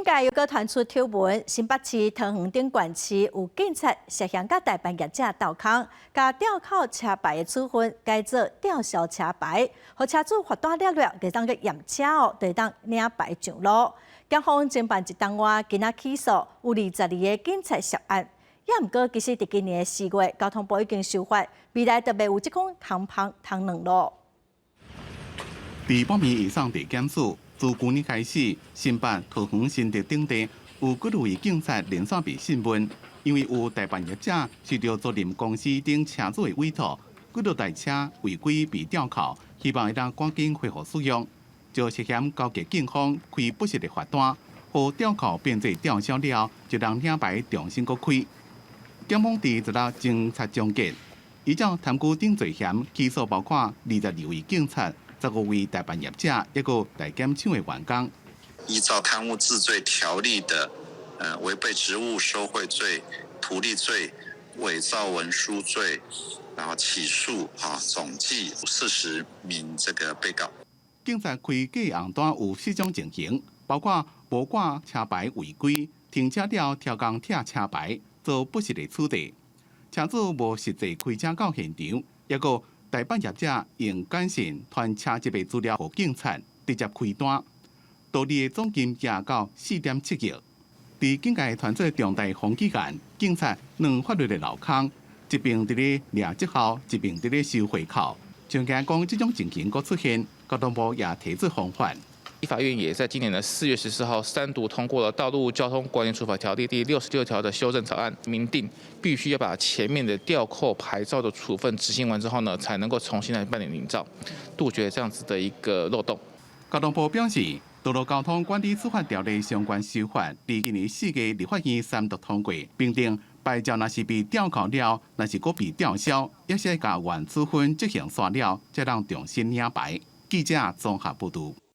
界又个传出丑闻，新北市桃园顶管区有警察涉嫌甲大办业者斗空，甲吊扣车牌的处分改做吊销车牌，互车主罚单了，就当去验车哦，就当领牌上路。检方侦办一档外，今仔起诉有22个警察涉案。也毋过，其实伫今年4月，交通部已经修法，未来特别有即款通旁通两路。伫半面以上地检署，自去年开始，新北桃园新竹等地有几位警察连续被讯问，因为有大办业者受到租赁公司等车主的委托，几多台车违规被吊扣，希望会当赶紧恢复使用，就涉嫌交给警方开不实的罚单，互吊扣变做吊销了，就让领牌重新搁开。检方伫16日侦查终结，依照贪污等罪嫌起诉包括22位警察、15位大办业者，一个大检厂的员工。依照贪污治罪条例的违背职务收贿罪、图利罪、伪造文书罪，然后起诉总计40名这个被告。警察开假红单有4种情形，包括无挂车牌违规、停车了超工拆车牌。做不实的处理，车主无实际开车到现场，也个大办业者用简讯传车籍的资料给警察，直接开单，道理的总金也到4.7亿。伫警界团做重大风纪案，警察两法律的漏空，一边伫咧掠绩效，一边伫咧收回扣。像惊讲这种情形搁出现，交通部也提出方法。立法院也在今年的4月14号3读通过了《道路交通管理处罚条例》第66条的修正草案，明定必须要把前面的吊扣牌照的处分执行完之后呢，才能够重新来办理领照，杜绝这样子的一个漏洞。交通部表示，《道路交通管理处罚条例》相关修法，伫今年4月立法院3读通过，并定牌照若是被吊扣了，若是搁被吊销，也是要甲原处分执行煞了，才让重新领牌。记者综合报道。